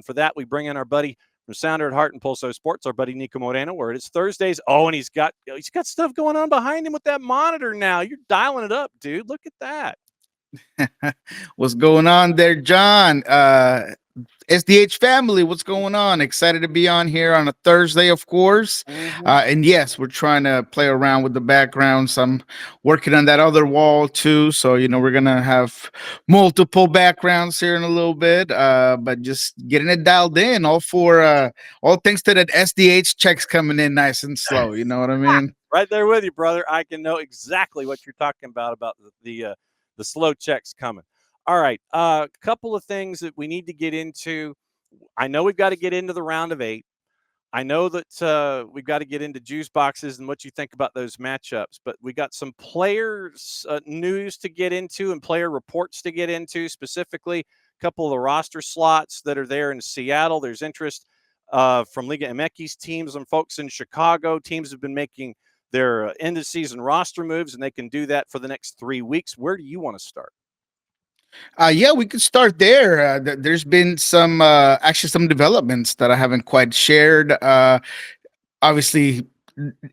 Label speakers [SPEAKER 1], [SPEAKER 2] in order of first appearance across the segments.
[SPEAKER 1] And for that, we bring in our buddy from Sounder at Heart and Pulso Sports, our buddy Nico Moreno, where it is Thursdays. Oh, and he's got stuff going on behind him with that monitor now. You're dialing it up, dude. Look at that.
[SPEAKER 2] What's going on there, John? SDH family, what's going on? Excited to be on here on a Thursday, of course. And yes, we're trying to play around with the backgrounds. I'm working on that other wall too. So, we're going to have multiple backgrounds here in a little bit, but just getting it dialed in, all thanks to that SDH checks coming in nice and slow. You know what I mean?
[SPEAKER 1] Right there with you, brother. I can know exactly what you're talking about the slow checks coming. All right, a couple of things that we need to get into. I know we've got to get into the round of 8. I know that we've got to get into juice boxes and what you think about those matchups, but we got some players news to get into and player reports to get into, specifically a couple of the roster slots that are there in Seattle. There's interest from Liga MX teams and folks in Chicago. Teams have been making their end-of-season roster moves, and they can do that for the next 3 weeks. Where do you want to start?
[SPEAKER 2] Yeah, we could start there. There's been some developments that I haven't quite shared. Obviously,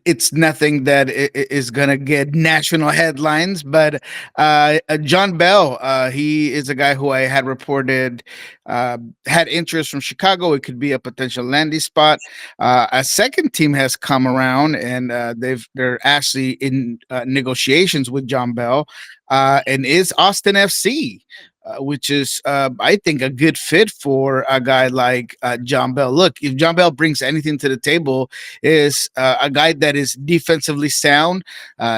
[SPEAKER 2] it's nothing that is going to get national headlines, but John Bell, he is a guy who I had reported had interest from Chicago. It could be a potential landing spot. A second team has come around, and they're actually in negotiations with John Bell, and is Austin FC. Which is, I think, a good fit for a guy like John Bell. Look, if John Bell brings anything to the table, is a guy that is defensively sound.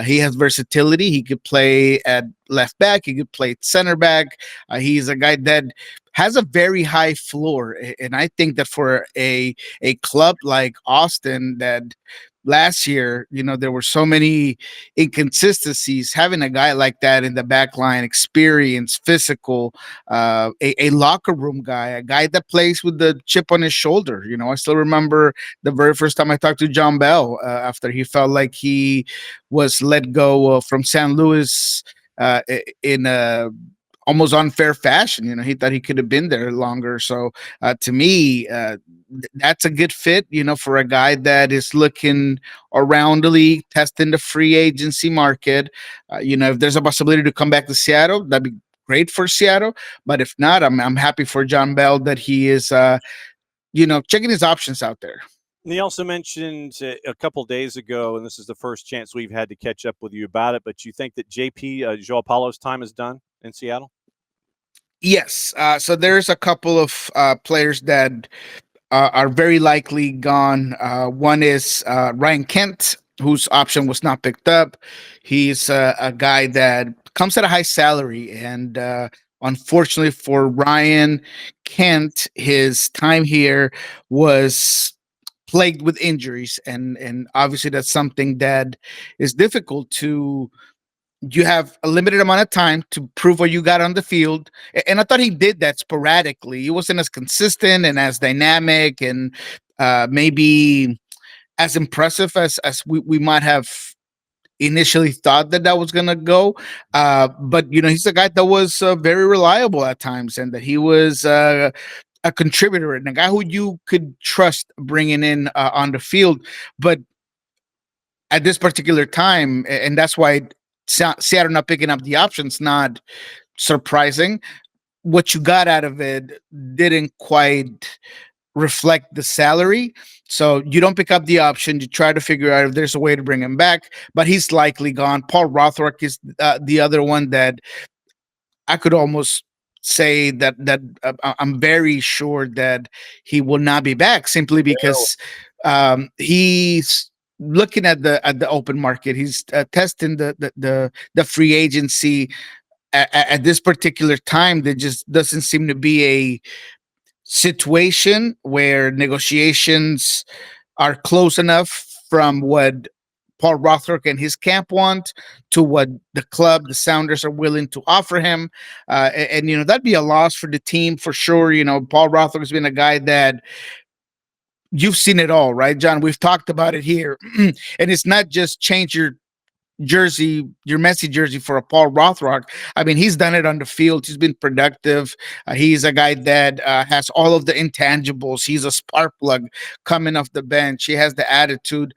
[SPEAKER 2] He has versatility. He could play at left back. He could play at center back. He's a guy that has a very high floor, and I think that for a club like Austin that last year, there were so many inconsistencies. Having a guy like that in the back line, experience, physical, a locker room guy, a guy that plays with the chip on his shoulder. I still remember the very first time I talked to John Bell after he felt like he was let go from San Luis in a almost unfair fashion. He thought he could have been there longer. So to me, that's a good fit, for a guy that is looking around the league, testing the free agency market. If there's a possibility to come back to Seattle, that'd be great for Seattle. But if not, I'm happy for John Bell that he is, checking his options out there.
[SPEAKER 1] And he also mentioned a couple days ago, and this is the first chance we've had to catch up with you about it, but you think that JP, Joao Paulo's time is done in Seattle?
[SPEAKER 2] Yes. So there's a couple of players that are very likely gone. One is Ryan Kent, whose option was not picked up. He's a guy that comes at a high salary, and unfortunately for Ryan Kent, his time here was plagued with injuries, and obviously that's something that is difficult to. You have a limited amount of time to prove what you got on the field. And I thought he did that sporadically. He wasn't as consistent and as dynamic and maybe as impressive as we might have initially thought that was going to go. But, he's a guy that was very reliable at times, and that he was a contributor and a guy who you could trust bringing in on the field. But at this particular time, and that's why Seattle not picking up the options, not surprising. What you got out of it didn't quite reflect the salary. So you don't pick up the option. You try to figure out if there's a way to bring him back, but he's likely gone. Paul Rothrock is the other one that I could almost say that I'm very sure that he will not be back, simply because he's looking at the open market. He's testing the free agency at this particular time. There just doesn't seem to be a situation where negotiations are close enough from what Paul Rothrock and his camp want to what the club, the Sounders, are willing to offer him. And that'd be a loss for the team for sure. Paul Rothrock has been a guy that you've seen it all, right, John? We've talked about it here. And it's not just change your jersey, your Messi jersey for a Paul Rothrock. I mean, he's done it on the field. He's been productive. He's a guy that has all of the intangibles. He's a spark plug coming off the bench. He has the attitude.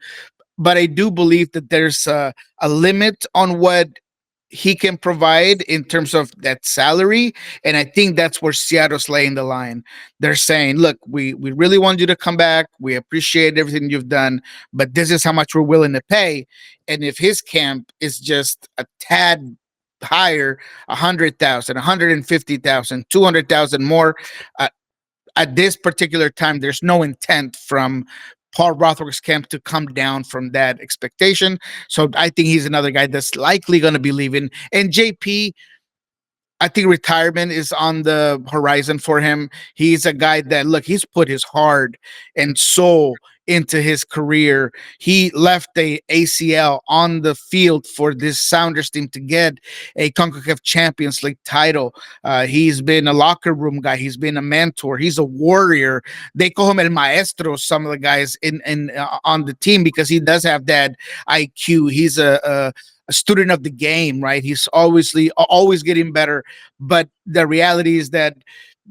[SPEAKER 2] But I do believe that there's a limit on what he can provide in terms of that salary. And I think that's where Seattle's laying the line. They're saying, look, we really want you to come back. We appreciate everything you've done, but this is how much we're willing to pay. And if his camp is just a tad higher, 100,000, 150,000, 200,000 more, uh, at this particular time, there's no intent from Paul Rothrock's camp to come down from that expectation. So I think he's another guy that's likely going to be leaving. And JP, I think retirement is on the horizon for him. He's a guy that, look, he's put his heart and soul into his career. He left the ACL on the field for this Sounders team to get a CONCACAF Champions League title. He's been a locker room guy. He's been a mentor. He's a warrior. They call him El Maestro, some of the guys in on the team, because he does have that IQ. He's a student of the game, right? He's always getting better. But the reality is that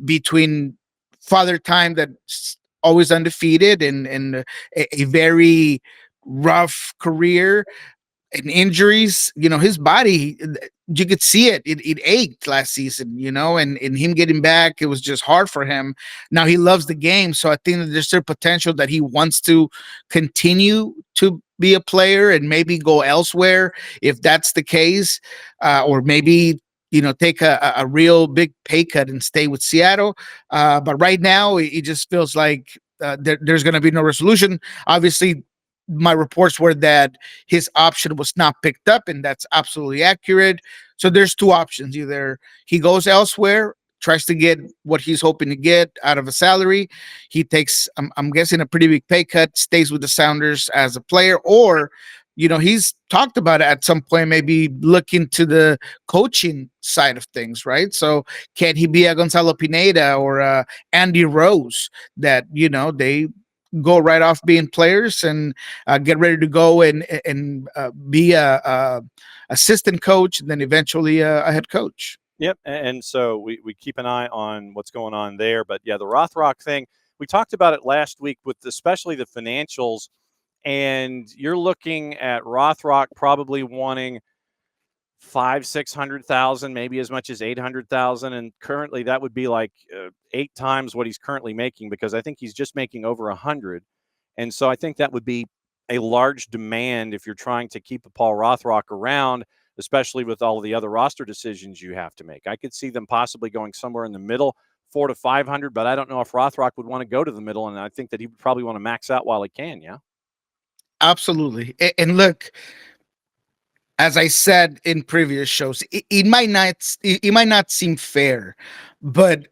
[SPEAKER 2] between Father Time, that's always undefeated, and a very rough career, and injuries, his body, you could see it ached last season, and him getting back, it was just hard for him. Now he loves the game, so I think that there's still potential that he wants to continue to be a player and maybe go elsewhere if that's the case, or maybe take a real big pay cut and stay with Seattle. But right now it just feels like there's going to be no resolution. Obviously, my reports were that his option was not picked up, and that's absolutely accurate. So there's two options: either he goes elsewhere, tries to get what he's hoping to get out of a salary, he takes, I'm guessing, a pretty big pay cut, stays with the Sounders as a player, or he's talked about it at some point, maybe look into the coaching side of things, right? So can he be a Gonzalo Pineda or a Andy Rose that they go right off being players and get ready to go and be a assistant coach, and then eventually a head coach.
[SPEAKER 1] Yep. And so we keep an eye on what's going on there. But yeah, the Rothrock thing, we talked about it last week with especially the financials. And you're looking at Rothrock probably wanting 600,000, maybe as much as 800,000. And currently that would be like 8 times what he's currently making, because I think he's just making over 100. And so I think that would be a large demand if you're trying to keep a Paul Rothrock around, especially with all of the other roster decisions you have to make. I could see them possibly going somewhere in the middle, 400 to 500, but I don't know if Rothrock would want to go to the middle. And I think that he would probably want to max out while he can. Yeah.
[SPEAKER 2] Absolutely. And look, as I said in previous shows, it might not seem fair, but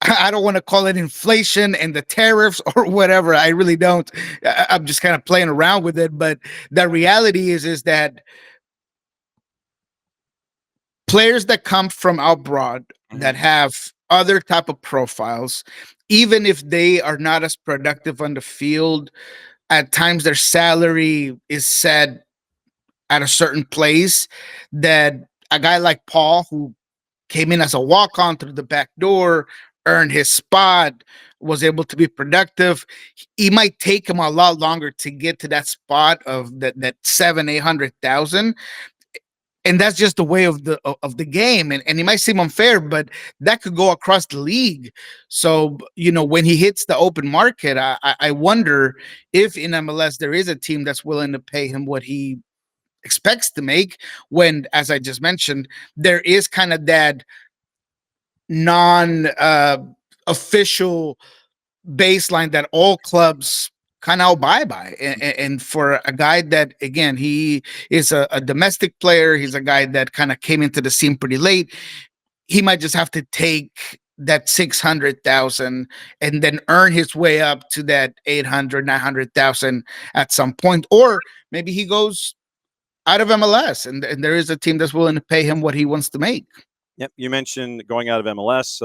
[SPEAKER 2] I don't want to call it inflation and the tariffs or whatever. I really don't. I'm just kind of playing around with it. But the reality is that players that come from abroad that have other type of profiles, even if they are not as productive on the field, at times their salary is set at a certain place, that a guy like Paul, who came in as a walk-on through the back door, earned his spot, was able to be productive. He might take him a lot longer to get to that spot of that 700,000-800,000. And that's just the way of the game. And it might seem unfair, but that could go across the league. So, when he hits the open market, I wonder if in MLS there is a team that's willing to pay him what he expects to make, when, as I just mentioned, there is kind of that non official baseline that all clubs kind of abide by. And for a guy that, again, he is a domestic player, he's a guy that kind of came into the scene pretty late, he might just have to take that 600,000 and then earn his way up to that 800, 900,000 at some point. Or maybe he goes out of MLS, and there is a team that's willing to pay him what he wants to make.
[SPEAKER 1] Yep. You mentioned going out of MLS.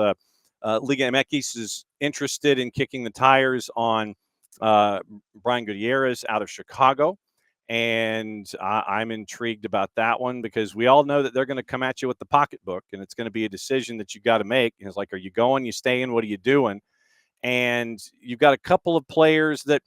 [SPEAKER 1] Liga MX is interested in kicking the tires on Brian Gutierrez out of Chicago. And I'm intrigued about that one because we all know that they're going to come at you with the pocketbook, and it's going to be a decision that you got to make. And it's like, are you going? You staying? What are you doing? And you've got a couple of players that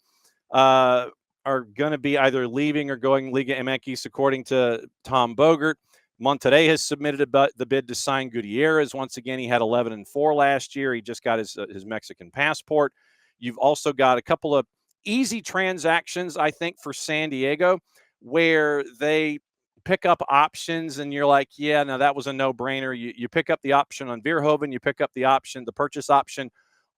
[SPEAKER 1] uh, are going to be either leaving or going Liga MX, according to Tom Bogert. Monterrey has submitted the bid to sign Gutierrez. Once again, he had 11-4 last year. He just got his Mexican passport. You've also got a couple of easy transactions, I think, for San Diego, where they pick up options and you're like, yeah, no, that was a no-brainer. You pick up the option on Verhoeven, you pick up the purchase option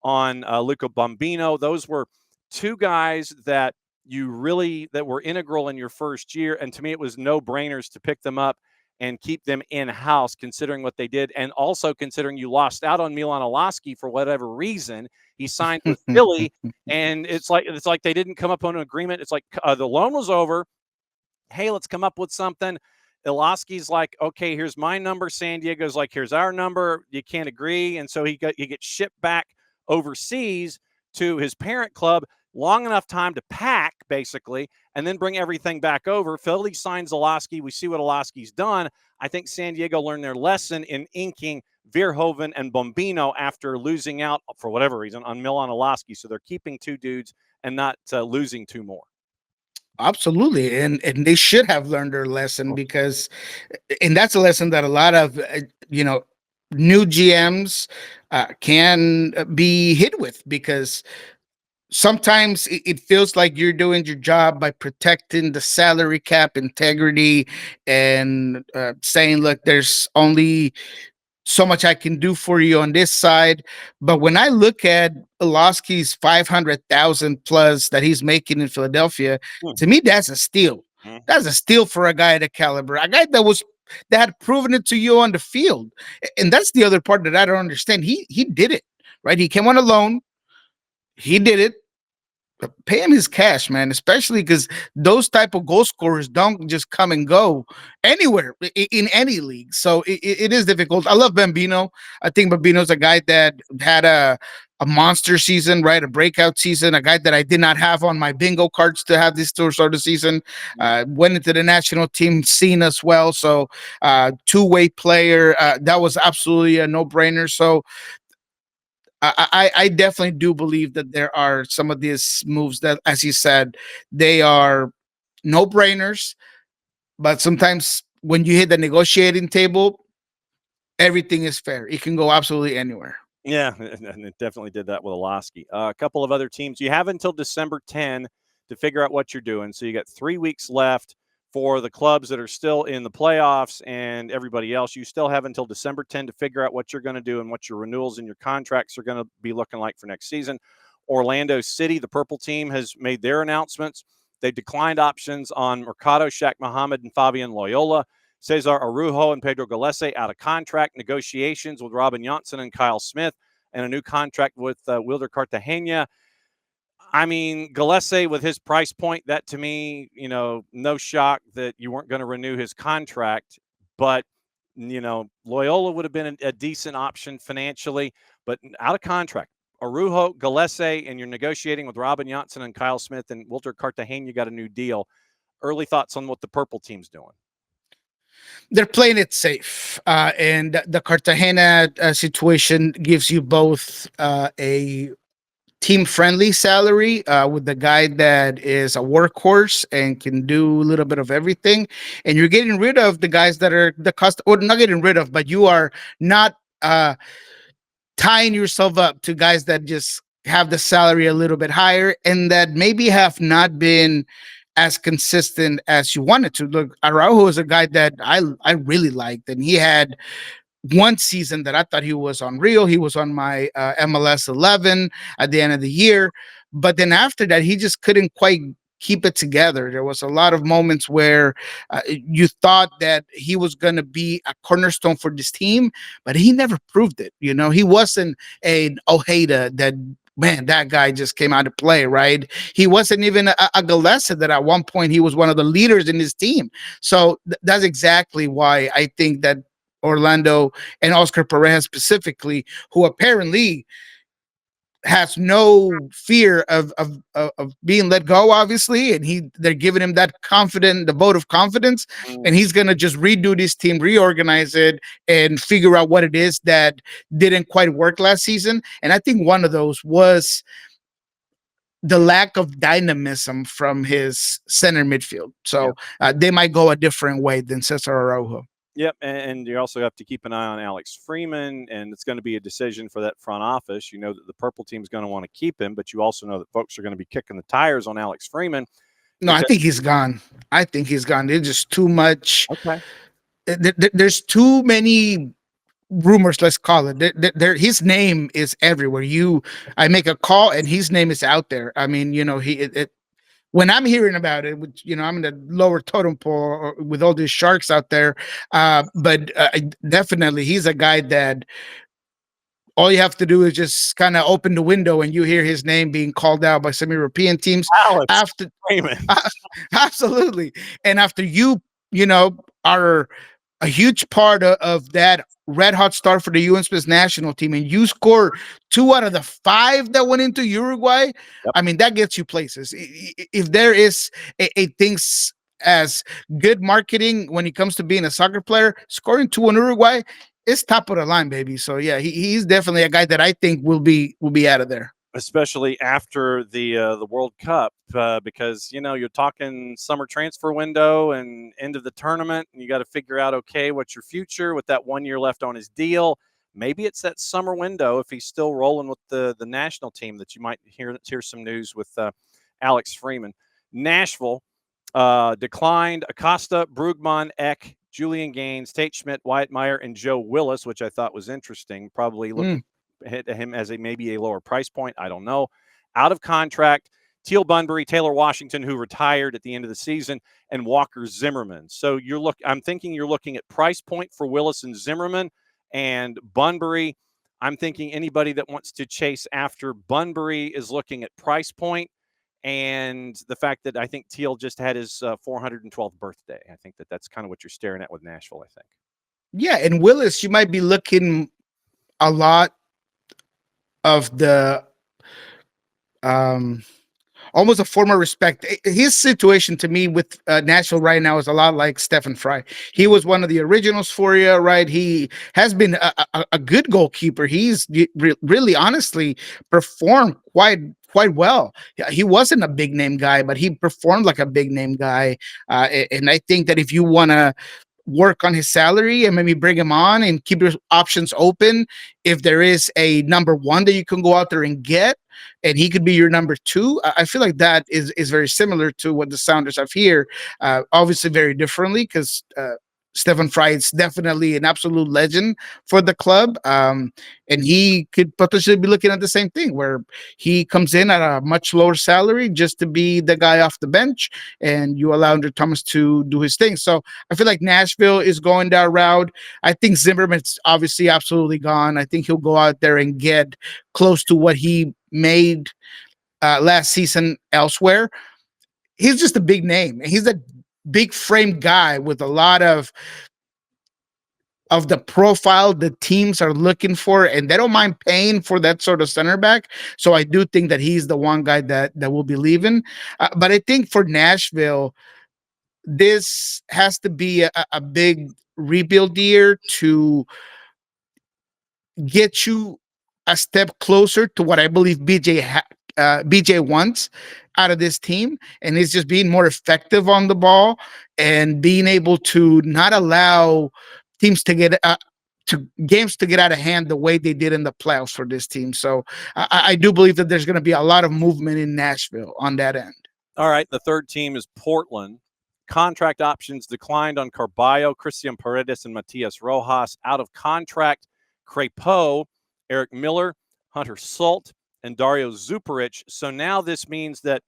[SPEAKER 1] on Luca Bombino. Those were two guys that that were integral in your first year. And to me, it was no brainers to pick them up and keep them in house, considering what they did. And also considering you lost out on Milan Olaski for whatever reason. He signed with Philly. And it's like they didn't come up on an agreement. It's like the loan was over. Hey, let's come up with something. Iloski's like, okay, here's my number. San Diego's like, here's our number. You can't agree. And so he gets shipped back overseas to his parent club, long enough time to pack, basically, and then bring everything back over. Philly signs Iloski. We see what Iloski's done. I think San Diego learned their lesson in inking Verhoeven and Bombino after losing out, for whatever reason, on Milan Iloski. So they're keeping two dudes and not losing two more.
[SPEAKER 2] Absolutely, and they should have learned their lesson, because, and that's a lesson that a lot of you know new GMs can be hit with, because sometimes it feels like you're doing your job by protecting the salary cap integrity, and saying, look, there's only so much I can do for you on this side. But when I look at Pulaski's 500,000 plus that he's making in Philadelphia, to me, that's a steal. That's a steal for a guy at a caliber, a guy that had proven it to you on the field. And that's the other part that I don't understand. He did it, right? He came on a loan. He did it. Pay him his cash, man, especially because those type of goal scorers don't just come and go anywhere in any league. So it is difficult. I love Bambino. I think Bambino's a guy that had a monster season, right? A breakout season, a guy that I did not have on my bingo cards to have this sort of season. Went into the national team scene as well. So two-way player. That was absolutely a no-brainer. So I definitely do believe that there are some of these moves that, as you said, they are no brainers. But sometimes when you hit the negotiating table, everything is fair. It can go absolutely anywhere.
[SPEAKER 1] Yeah, and it definitely did that with Olaski. A couple of other teams. You have until December 10 to figure out what you're doing. So you got 3 weeks left for the clubs that are still in the playoffs and everybody else. You still have until December 10 to figure out what you're going to do and what your renewals and your contracts are going to be looking like for next season. Orlando City, the purple team, has made their announcements. They've declined options on Mercado, Shaq Muhammad, and Fabian Loyola. Cesar Arujo and Pedro Gallese out of contract. Negotiations with Robin Johnson and Kyle Smith, and a new contract with Wilder Cartagena. I mean, Gillespie with his price point, that to me, no shock that you weren't going to renew his contract. But, Loyola would have been a decent option financially, but out of contract. Arujo, Gillespie, and you're negotiating with Robin Johnson and Kyle Smith and Wilder Cartagena, you got a new deal. Early thoughts on what the purple team's doing?
[SPEAKER 2] They're playing it safe, and the Cartagena situation gives you both a team friendly salary with the guy that is a workhorse and can do a little bit of everything, and you're getting rid of the guys that are the cost, or not getting rid of, but you are not tying yourself up to guys that just have the salary a little bit higher and that maybe have not been as consistent as you wanted to. Look, Araujo is a guy that I really liked, and he had one season that I thought he was unreal. He was on my MLS 11 at the end of the year, but then after that, he just couldn't quite keep it together. There was a lot of moments where you thought that he was going to be a cornerstone for this team, but he never proved it. He wasn't an Ojeda that, man, that guy just came out to play, right? He wasn't even a Gillespie that at one point he was one of the leaders in his team. So that's exactly why I think that Orlando and Oscar Pareja specifically, who apparently has no fear of being let go, obviously, and they're giving him the vote of confidence, and he's gonna just redo this team, reorganize it, and figure out what it is that didn't quite work last season. And I think one of those was the lack of dynamism from his center midfield. So they might go a different way than Cesar Araujo.
[SPEAKER 1] Yep, and you also have to keep an eye on Alex Freeman, and it's going to be a decision for that front office. You know that the purple team's going to want to keep him, but you also know that folks are going to be kicking the tires on Alex Freeman.
[SPEAKER 2] No, I think he's gone. I think he's gone. There's just too much.
[SPEAKER 1] Okay.
[SPEAKER 2] There's too many rumors, let's call it. His name is everywhere. I make a call and his name is out there. I mean, when I'm hearing about it, which, I'm in the lower totem pole with all these sharks out there, but definitely he's a guy that all you have to do is just kind of open the window and you hear his name being called out by some European teams.
[SPEAKER 1] Alex Freeman.
[SPEAKER 2] Absolutely. And after are a huge part of that red hot start for the UN Smith national team, and you score 2 out of the 5 that went into Uruguay.
[SPEAKER 1] Yep.
[SPEAKER 2] I mean, that gets you places. If there is a things as good marketing when it comes to being a soccer player, scoring 2 in Uruguay is top of the line, baby. So yeah, he's definitely a guy that I think will be out of there,
[SPEAKER 1] especially after the World Cup, because you're talking summer transfer window and end of the tournament, and you got to figure out, okay, what's your future with that 1 year left on his deal. Maybe it's that summer window if he's still rolling with the national team that you might hear some news with Alex Freeman. Nashville declined Acosta, Brugman, Eck, Julian Gaines, Tate Schmidt, Wyatt Meyer, and Joe Willis, which I thought was interesting. Probably looking hit him as maybe a lower price point. I don't know. Out of contract, Teal Bunbury, Taylor Washington, who retired at the end of the season, and Walker Zimmerman. So I'm thinking you're looking at price point for Willis and Zimmerman, and Bunbury. I'm thinking anybody that wants to chase after Bunbury is looking at price point. And the fact that I think Teal just had his 412th birthday. I think that's kind of what you're staring at with Nashville, I think.
[SPEAKER 2] Yeah, and Willis, you might be looking a lot of the almost a form of respect. His situation to me with Nashville right now is a lot like Stefan Fry. He was one of the originals for you, right? He has been a good goalkeeper. He's really, honestly, performed quite well. He wasn't a big name guy, but he performed like a big name guy. And I think that if you want to work on his salary and maybe bring him on and keep your options open, if there is a number 1 that you can go out there and get, and he could be your number 2, I feel like that is very similar to what the Sounders have here. Obviously very differently, because Stefan Fry is definitely an absolute legend for the club. And he could potentially be looking at the same thing, where he comes in at a much lower salary just to be the guy off the bench, and you allow Andrew Thomas to do his thing. So I feel like Nashville is going that route. I think Zimmerman's obviously absolutely gone. I think he'll go out there and get close to what he made last season elsewhere. He's just a big name. He's a big frame guy with a lot of the profile the teams are looking for, and they don't mind paying for that sort of center back. So I do think that he's the one guy that will be leaving. But I think for Nashville, this has to be a big rebuild year to get you a step closer to what I believe BJ wants out of this team, and it's just being more effective on the ball and being able to not allow teams to get games to get out of hand the way they did in the playoffs for this team. So I do believe that there's going to be a lot of movement in Nashville on that end.
[SPEAKER 1] All right, the third team is Portland. Contract options declined on Carballo, Christian Paredes, and Matias Rojas. Out of contract, Crepeau, Eric Miller, Hunter Salt, and Dario Zuparic. So now this means that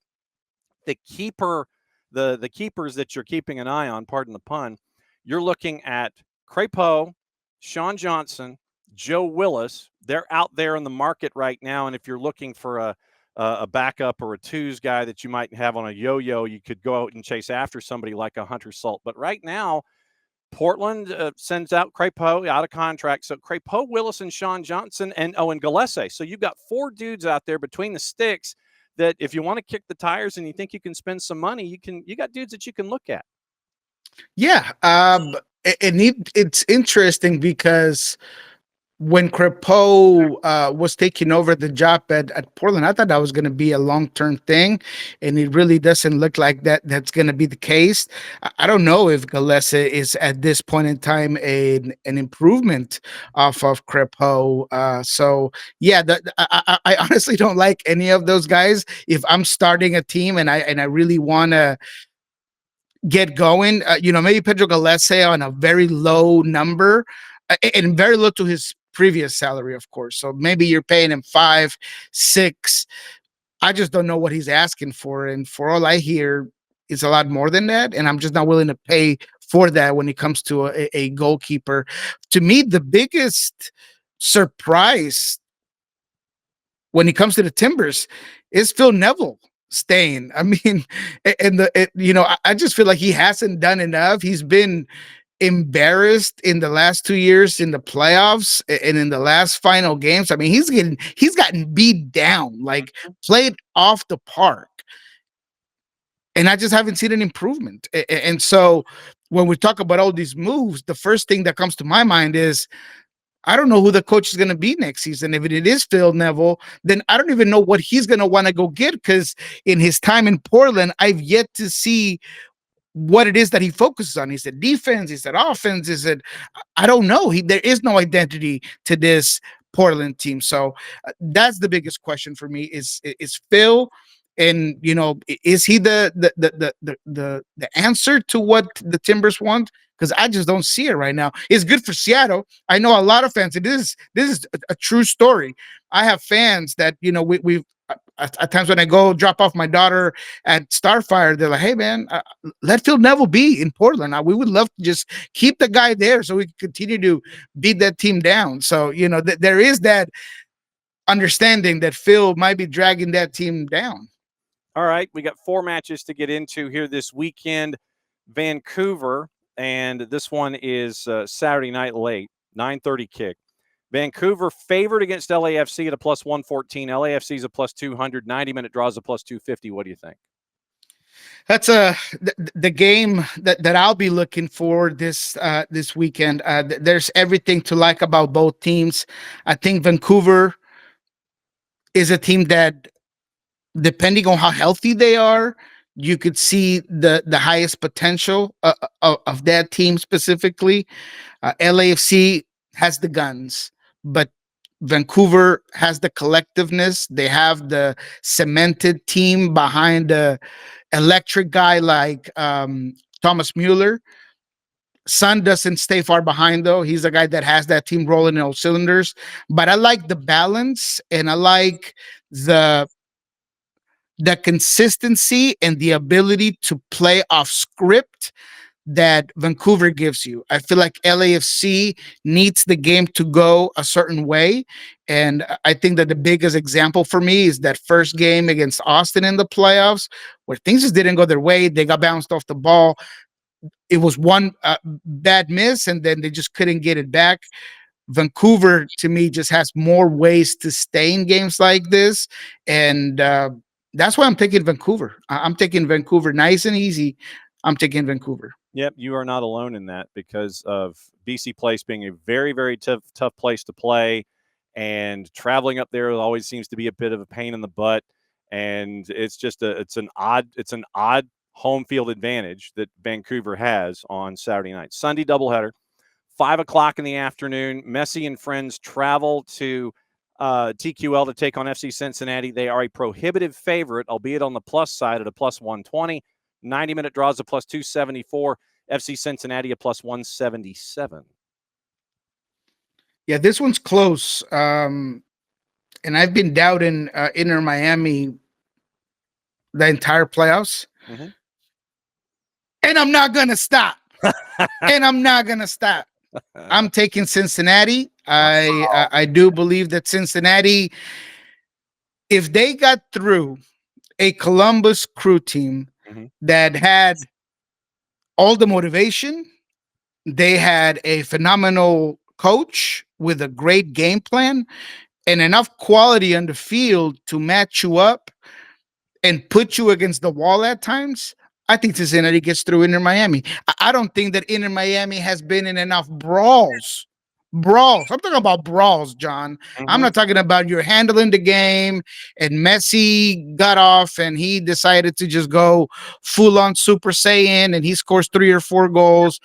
[SPEAKER 1] the keepers that you're keeping an eye on, pardon the pun, you're looking at Crepeau, Sean Johnson, Joe Willis. They're out there in the market right now, and if you're looking for a backup or a twos guy that you might have on a yo-yo, you could go out and chase after somebody like a Hunter Salt. But right now, Portland sends out Crepeau out of contract. So Crepeau, Willis, and Sean Johnson, and Gillespie. So you've got 4 dudes out there between the sticks that if you want to kick the tires and you think you can spend some money, you got dudes that you can look at.
[SPEAKER 2] Yeah, it's interesting because when Crepeau was taking over the job at Portland, I thought that was going to be a long term thing, and it really doesn't look like that's going to be the case. I don't know if Gillespie is at this point in time an improvement off of Crepeau. So yeah, I honestly don't like any of those guys. If I'm starting a team and I really want to get going. Maybe Pedro Gillespie on a very low number and very low to his previous salary, of course. So maybe you're paying him 5, 6. I just don't know what he's asking for. And for all I hear, it's a lot more than that. And I'm just not willing to pay for that when it comes to a goalkeeper. To me, the biggest surprise when it comes to the Timbers is Phil Neville staying. I mean, I just feel like he hasn't done enough. He's been embarrassed in the last 2 years in the playoffs and in the last final games. I mean, he's gotten beat down, like played off the park. And I just haven't seen an improvement. And so when we talk about all these moves, the first thing that comes to my mind is I don't know who the coach is going to be next season. If it is Phil Neville, then I don't even know what he's going to want to go get, because in his time in Portland, I've yet to see what it is that he focuses on. He said defense, he said offense, is it? I don't know. There is no identity to this Portland team. So that's the biggest question for me is Phil. And is he the answer to what the Timbers want? Because I just don't see it right now. It's good for Seattle. I know a lot of fans. This is a true story. I have fans that we've at times when I go drop off my daughter at Starfire, they're like, "Hey man, let Phil Neville be in Portland. We would love to just keep the guy there so we can continue to beat that team down." So there is that understanding that Phil might be dragging that team down.
[SPEAKER 1] All right, we got 4 matches to get into here this weekend. Vancouver, and this one is Saturday night late, 9:30 kick. Vancouver favored against LAFC at a plus 114. LAFC is a plus 200. 90-minute draws a plus 250. What do you think?
[SPEAKER 2] That's the game that I'll be looking for this weekend. There's everything to like about both teams. I think Vancouver is a team that, depending on how healthy they are, you could see the highest potential of that team specifically. LAFC has the guns, but Vancouver has the collectiveness. They have the cemented team behind the electric guy like Thomas Mueller. Son doesn't stay far behind, though. He's a guy that has that team rolling in all cylinders. But I like the balance, and I like the consistency and the ability to play off script that Vancouver gives you. I feel like LAFC needs the game to go a certain way. And I think that the biggest example for me is that first game against Austin in the playoffs, where things just didn't go their way. They got bounced off the ball. It was one bad miss, and then they just couldn't get it back. Vancouver, to me, just has more ways to stay in games like this. And that's why I'm taking Vancouver. I'm taking Vancouver nice and easy. I'm taking Vancouver.
[SPEAKER 1] Yep, you are not alone in that because of BC Place being a very, very tough place to play, and traveling up there always seems to be a bit of a pain in the butt. And it's just it's an odd home field advantage that Vancouver has on Saturday night. Sunday doubleheader, 5:00 in the afternoon. Messi and friends travel to TQL to take on FC Cincinnati. They are a prohibitive favorite, albeit on the plus side at a plus 120. 90-minute draws a plus 274. FC Cincinnati a plus 177.
[SPEAKER 2] Yeah, this one's close. And I've been doubting Inter Miami the entire playoffs.
[SPEAKER 1] Mm-hmm.
[SPEAKER 2] And I'm not going to stop. I'm taking Cincinnati. I do believe that Cincinnati, if they got through a Columbus Crew team that had all the motivation, They had a phenomenal coach with a great game plan and enough quality on the field to match you up and put you against the wall at times. I think Cincinnati gets through Inter Miami. I don't think that Inter Miami has been in enough brawls. Brawls. I'm talking about brawls, John. I'm
[SPEAKER 1] Mm-hmm.
[SPEAKER 2] not talking about you're handling the game and Messi got off and he decided to just go full on Super Saiyan and he scores 3 or 4 goals.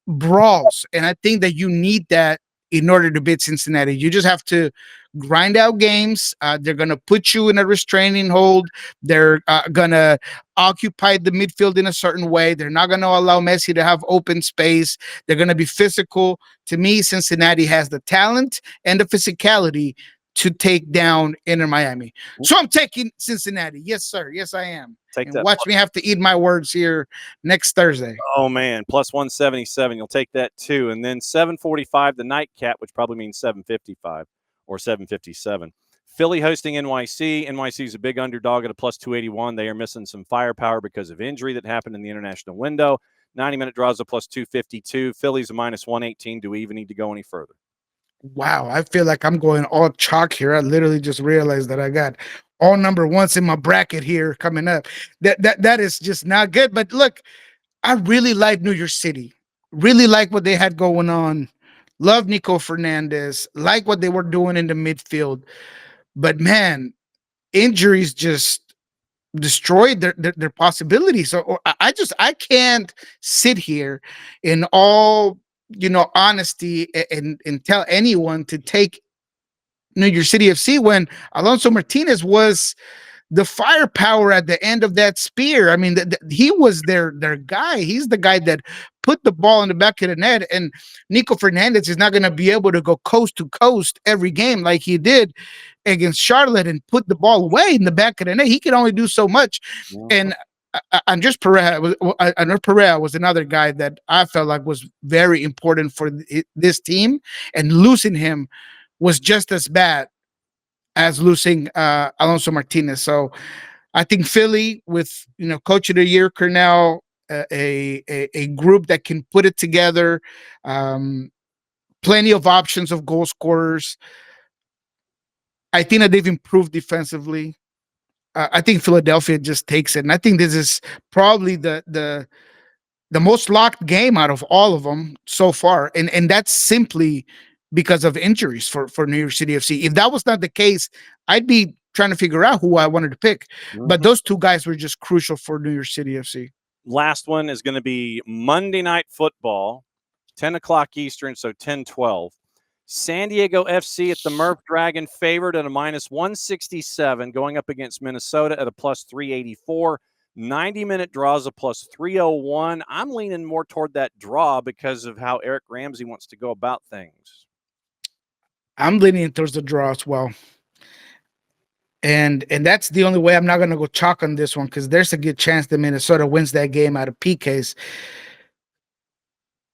[SPEAKER 2] Brawls. And I think that you need that in order to beat Cincinnati. You just have to grind out games. They're going to put you in a restraining hold. They're going to occupy the midfield in a certain way. They're not going to allow Messi to have open space. They're going to be physical. To me, Cincinnati has the talent and the physicality to take down Inter Miami. So I'm taking Cincinnati. Yes, sir. Yes, I am.
[SPEAKER 1] Take
[SPEAKER 2] And
[SPEAKER 1] that.
[SPEAKER 2] watch me have to eat my words here next Thursday.
[SPEAKER 1] Oh man, plus 177. You'll take that too. And then 745, the nightcap, which probably means 755 or 757. Philly hosting NYC. NYC is a big underdog at a plus 281. They are missing some firepower because of injury that happened in the international window. 90-minute draws a plus 252. Philly's a minus 118. Do we even need to go any further?
[SPEAKER 2] Wow, I feel like I'm going all chalk here. I literally just realized that I got all number ones in my bracket here coming up. That is just not good. But look, I really like New York City. Really like what they had going on. Love Nico Fernandez. Like what they were doing in the midfield. But man, injuries just destroyed their possibilities. So I can't sit here in all honesty and tell anyone to take New York City FC when Alonso Martinez was the firepower at the end of that spear. I mean, he was their guy. He's the guy that put the ball in the back of the net. And Nico Fernandez is not going to be able to go coast to coast every game like he did against Charlotte and put the ball away in the back of the net. He can only do so much.
[SPEAKER 1] Mhm.
[SPEAKER 2] And Andres Perea was another guy that I felt like was very important for this team, and losing him was just as bad as losing Alonso Martinez. So I think Philly, with Coach of the Year Cornell, a group that can put it together, plenty of options of goal scorers. I think that they've improved defensively. I think Philadelphia just takes it, and I think this is probably the most locked game out of all of them so far, and that's simply because of injuries for New York City FC. If that was not the case, I'd be trying to figure out who I wanted to pick. But
[SPEAKER 1] Mhm.
[SPEAKER 2] those two guys were just crucial for New York City FC.
[SPEAKER 1] Last one is going to be Monday Night Football, 10 o'clock Eastern, so 10:12. San Diego FC at the Murph Dragon favored at a minus 167, going up against Minnesota at a plus 384. 90-minute draws a plus 301. I'm leaning more toward that draw because of how Eric Ramsey wants to go about things.
[SPEAKER 2] I'm leaning towards the draw as well. And that's the only way I'm not going to go chalk on this one, because there's a good chance that Minnesota wins that game out of PKs.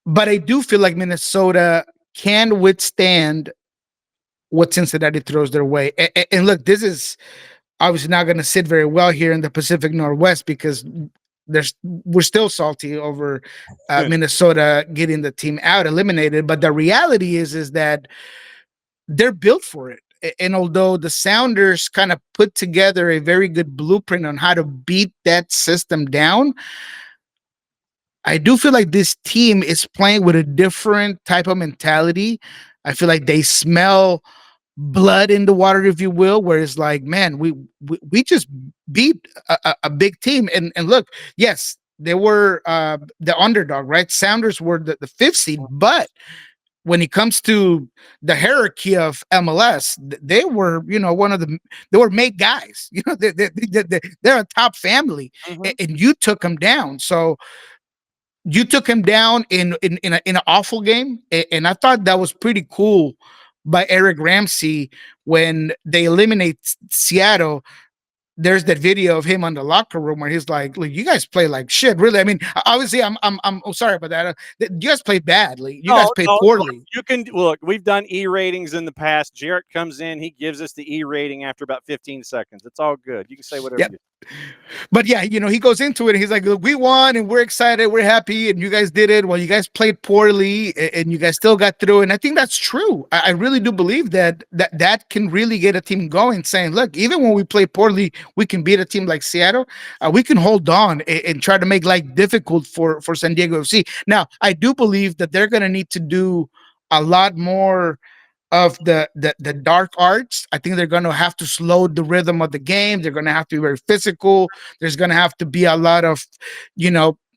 [SPEAKER 2] But I do feel like Minnesota can withstand what Cincinnati throws their way. And look, this is obviously not going to sit very well here in the Pacific Northwest, because we're still salty over Minnesota getting the team out eliminated. But the reality is that they're built for it. And although the Sounders kind of put together a very good blueprint on how to beat that system down, I do feel like this team is playing with a different type of mentality. I feel like they smell blood in the water, if you will, where it's like, man, we just beat a big team. And look, yes, they were the underdog, right? Sounders were the fifth seed, but when it comes to the hierarchy of MLS, they were, they were made guys. They're a top family,
[SPEAKER 1] Mhm.
[SPEAKER 2] and you took them down. So you took him down in an awful game, and I thought that was pretty cool by Eric Ramsey when they eliminate Seattle. There's that video of him on the locker room where he's like, "Look, you guys play like shit." Really, I mean, obviously, I'm sorry about that. You guys played badly. You guys
[SPEAKER 1] No,
[SPEAKER 2] played
[SPEAKER 1] no, look,
[SPEAKER 2] poorly.
[SPEAKER 1] you can look. We've done E ratings in the past. Jarrett comes in, he gives us the E rating after about 15 seconds. It's all good. You can say whatever
[SPEAKER 2] Yeah,
[SPEAKER 1] you.
[SPEAKER 2] But yeah, he goes into it and he's like, "Look, we won and we're excited, we're happy, and you guys did it. Well, you guys played poorly and you guys still got through." And I think that's true. I really do believe that can really get a team going, saying, "Look, even when we play poorly, we can beat a team like Seattle. We can hold on and try to make life difficult for San Diego FC." Now, I do believe that they're going to need to do a lot more of the dark arts. I think they're going to have to slow the rhythm of the game. They're going to have to be very physical. There's going to have to be a lot of,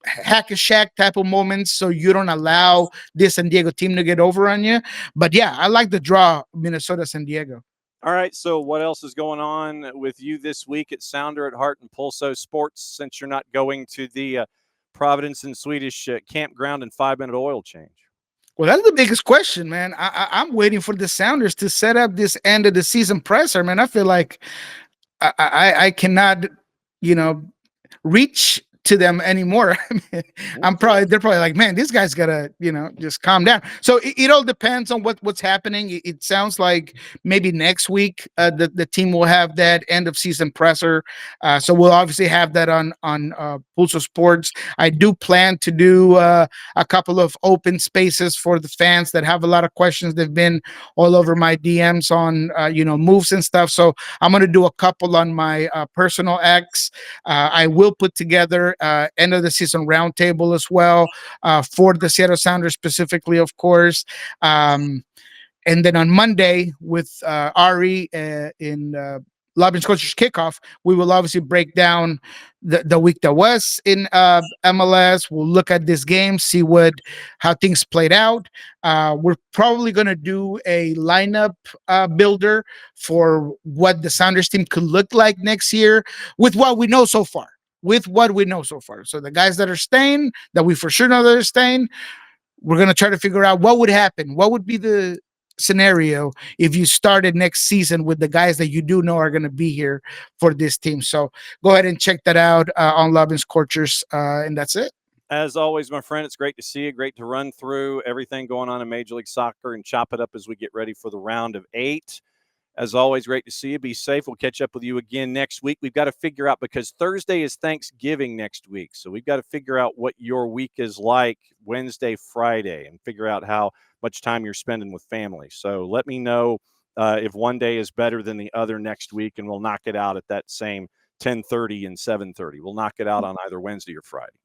[SPEAKER 2] hack a shack type of moments, so you don't allow this San Diego team to get over on you. But yeah, I like the draw, Minnesota San Diego.
[SPEAKER 1] All right. So, what else is going on with you this week at Sounder at Heart and Pulso Sports since you're not going to the Providence and Swedish campground and 5-minute oil change?
[SPEAKER 2] Well, that's the biggest question, man. I'm waiting for the Sounders to set up this end of the season presser, man. I feel like I cannot, you know, reach to them anymore. I mean, they're probably like, man, this guy's gotta, just calm down. So it all depends on what's happening. It sounds like maybe next week the team will have that end of season presser. So we'll obviously have that on Pulso Sports. I do plan to do a couple of open spaces for the fans that have a lot of questions. They've been all over my DMs on moves and stuff. So I'm gonna do a couple on my personal X. I will put together end of the season roundtable as well for the Seattle Sounders specifically, of course. And then on Monday with Ari in Lobby's Coaches Kickoff, we will obviously break down the week that was in MLS. We'll look at this game, see how things played out. We're probably going to do a lineup builder for what the Sounders team could look like next year with what we know so far. So the guys that are staying, that we for sure know that are staying, we're going to try to figure out what would happen. What would be the scenario if you started next season with the guys that you do know are going to be here for this team. So go ahead and check that out on Love and Scorchers. And that's it.
[SPEAKER 1] As always, my friend, it's great to see you. Great to run through everything going on in Major League Soccer and chop it up as we get ready for the round of 8. As always, great to see you. Be safe. We'll catch up with you again next week. We've got to figure out, because Thursday is Thanksgiving next week. So we've got to figure out what your week is like Wednesday, Friday, and figure out how much time you're spending with family. So let me know if one day is better than the other next week, and we'll knock it out at that same 10:30 and 7:30. We'll knock it out on either Wednesday or Friday.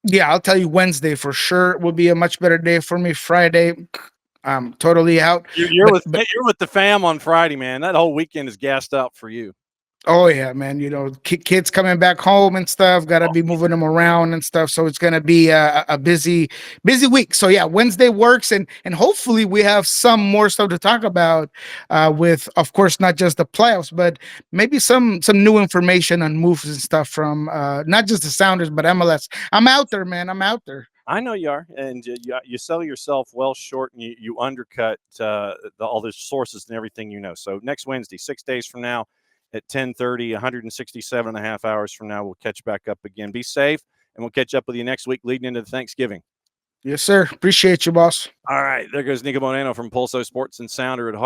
[SPEAKER 2] Yeah, I'll tell you, Wednesday for sure will be a much better day for me. Friday, I'm totally out.
[SPEAKER 1] You're with the fam on Friday, man. That whole weekend is gassed out for you.
[SPEAKER 2] Oh yeah, man. Kids coming back home and stuff. Got to be moving them around and stuff. So it's gonna be a busy week. So yeah, Wednesday works, and hopefully we have some more stuff to talk about. With, of course, not just the playoffs, but maybe some new information on moves and stuff from not just the Sounders but MLS. I'm out there, man. I'm out there.
[SPEAKER 1] I know you are, and you sell yourself well short, and you undercut all the sources and everything you know. So next Wednesday, 6 days from now, at 10:30, 167 and a half hours from now, we'll catch back up again. Be safe, and we'll catch up with you next week leading into Thanksgiving.
[SPEAKER 2] Yes, sir. Appreciate you, boss.
[SPEAKER 1] All right, there goes Nico Bonanno from Pulso Sports and Sounder at Heart.